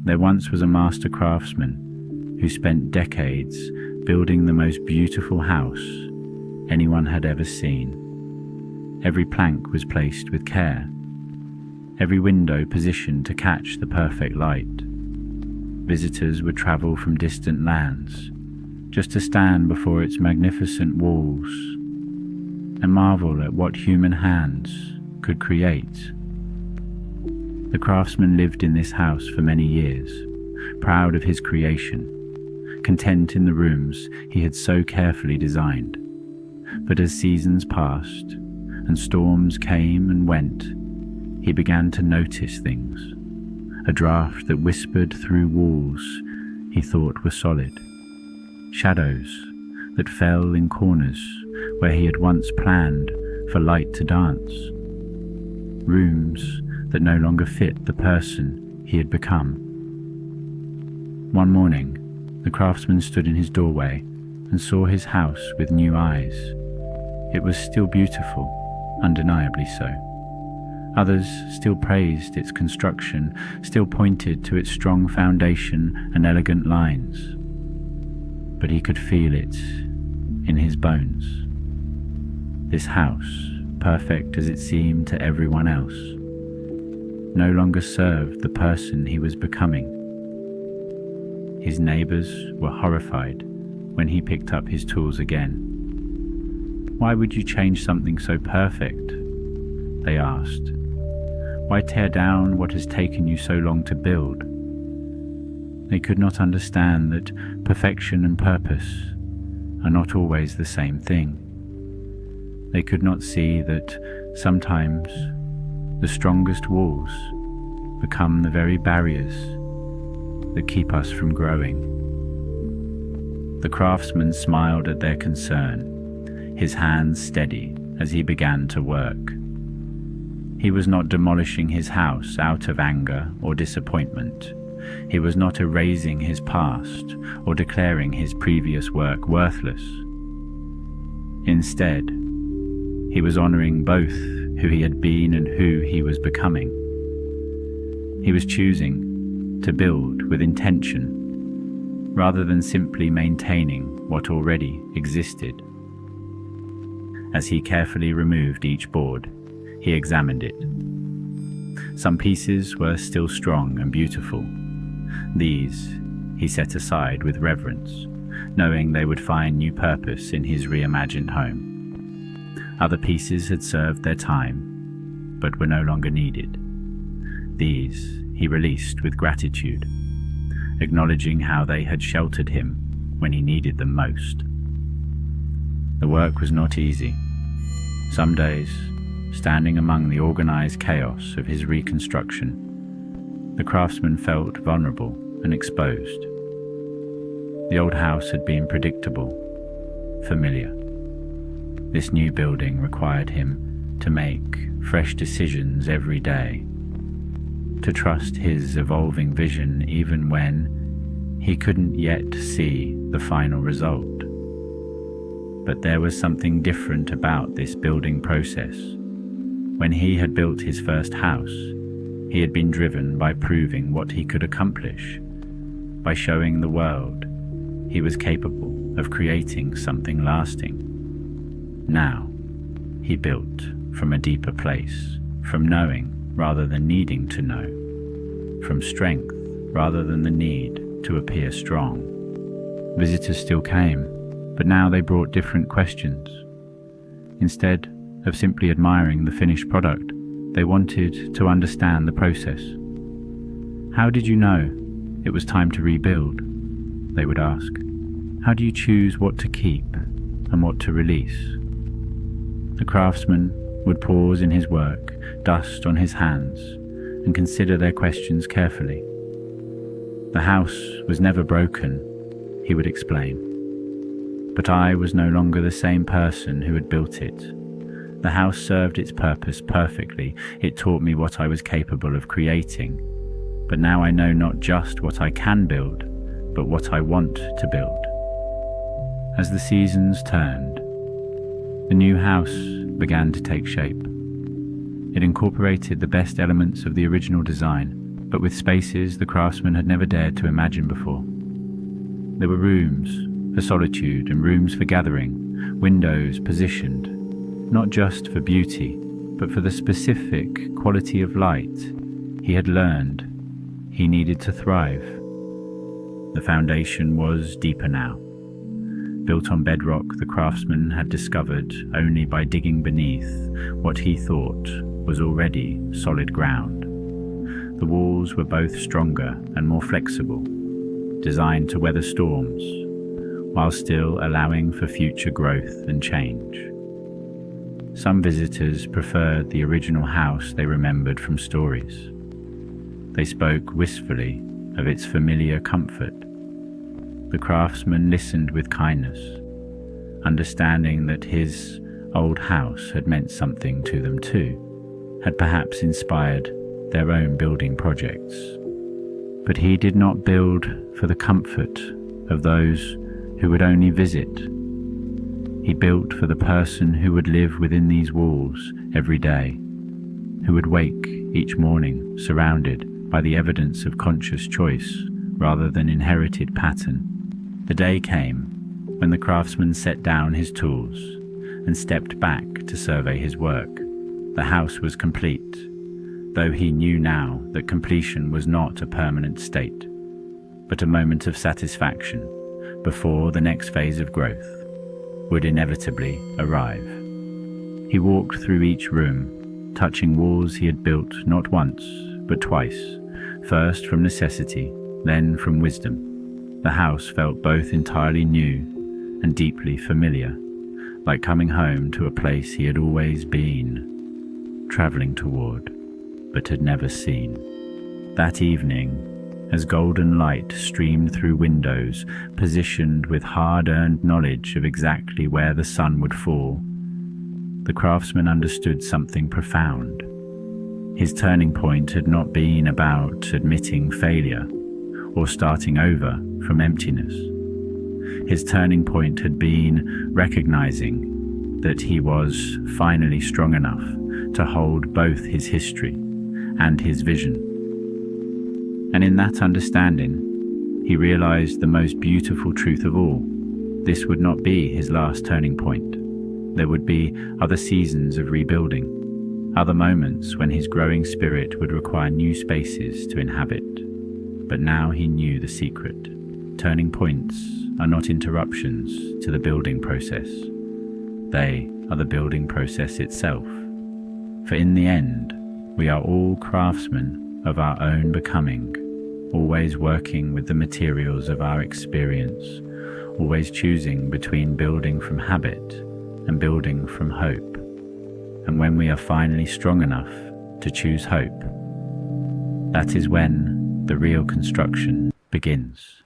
There once was a master craftsman who spent decades building the most beautiful house anyone had ever seen. Every plank was placed with care, every window positioned to catch the perfect light. Visitors would travel from distant lands just to stand before its magnificent walls and marvel at what human hands could create. The craftsman lived in this house for many years, proud of his creation, content in the rooms he had so carefully designed. But as seasons passed and storms came and went, he began to notice things. A draft that whispered through walls he thought were solid. Shadows that fell in corners where he had once planned for light to dance. Rooms that no longer fit the person he had become. One morning, the craftsman stood in his doorway and saw his house with new eyes. It was still beautiful, undeniably so. Others still praised its construction, still pointed to its strong foundation and elegant lines. But he could feel it in his bones. This house, perfect as it seemed to everyone else, no longer served the person he was becoming. His neighbors were horrified when he picked up his tools again. "Why would you change something so perfect?" they asked. "Why tear down what has taken you so long to build?" They could not understand that perfection and purpose are not always the same thing. They could not see that sometimes the strongest walls become the very barriers that keep us from growing. The craftsman smiled at their concern, his hands steady as he began to work. He was not demolishing his house out of anger or disappointment. He was not erasing his past or declaring his previous work worthless. Instead, he was honoring both who he had been and who he was becoming. He was choosing to build with intention, rather than simply maintaining what already existed. As he carefully removed each board, he examined it. Some pieces were still strong and beautiful. These he set aside with reverence, knowing they would find new purpose in his reimagined home. Other pieces had served their time, but were no longer needed. These he released with gratitude, acknowledging how they had sheltered him when he needed them most. The work was not easy. Some days, standing among the organized chaos of his reconstruction, the craftsman felt vulnerable and exposed. The old house had been predictable, familiar. This new building required him to make fresh decisions every day, to trust his evolving vision even when he couldn't yet see the final result. But there was something different about this building process. When he had built his first house, he had been driven by proving what he could accomplish, by showing the world he was capable of creating something lasting. Now, he built from a deeper place, from knowing rather than needing to know, from strength rather than the need to appear strong. Visitors still came, but now they brought different questions. Instead of simply admiring the finished product, they wanted to understand the process. "How did you know it was time to rebuild?" they would ask. "How do you choose what to keep and what to release?" The craftsman would pause in his work, dust on his hands, and consider their questions carefully. "The house was never broken," he would explain. "But I was no longer the same person who had built it. The house served its purpose perfectly. It taught me what I was capable of creating. But now I know not just what I can build, but what I want to build." As the seasons turned, the new house began to take shape. It incorporated the best elements of the original design, but with spaces the craftsman had never dared to imagine before. There were rooms for solitude and rooms for gathering, windows positioned, not just for beauty, but for the specific quality of light he had learned he needed to thrive. The foundation was deeper now, built on bedrock the craftsman had discovered only by digging beneath what he thought was already solid ground. The walls were both stronger and more flexible, designed to weather storms, while still allowing for future growth and change. Some visitors preferred the original house they remembered from stories. They spoke wistfully of its familiar comfort. The craftsman listened with kindness, understanding that his old house had meant something to them too, had perhaps inspired their own building projects. But he did not build for the comfort of those who would only visit. He built for the person who would live within these walls every day, who would wake each morning surrounded by the evidence of conscious choice rather than inherited pattern. The day came when the craftsman set down his tools and stepped back to survey his work. The house was complete, though he knew now that completion was not a permanent state, but a moment of satisfaction before the next phase of growth would inevitably arrive. He walked through each room, touching walls he had built not once, but twice, first from necessity, then from wisdom. The house felt both entirely new and deeply familiar, like coming home to a place he had always been, traveling toward, but had never seen. That evening, as golden light streamed through windows, positioned with hard-earned knowledge of exactly where the sun would fall, the craftsman understood something profound. His turning point had not been about admitting failure or starting over from emptiness. His turning point had been recognizing that he was finally strong enough to hold both his history and his vision. And in that understanding, he realized the most beautiful truth of all. This would not be his last turning point. There would be other seasons of rebuilding, other moments when his growing spirit would require new spaces to inhabit. But now he knew the secret. Turning points are not interruptions to the building process. They are the building process itself. For in the end, we are all craftsmen of our own becoming, always working with the materials of our experience, always choosing between building from habit and building from hope. And when we are finally strong enough to choose hope, that is when the real construction begins.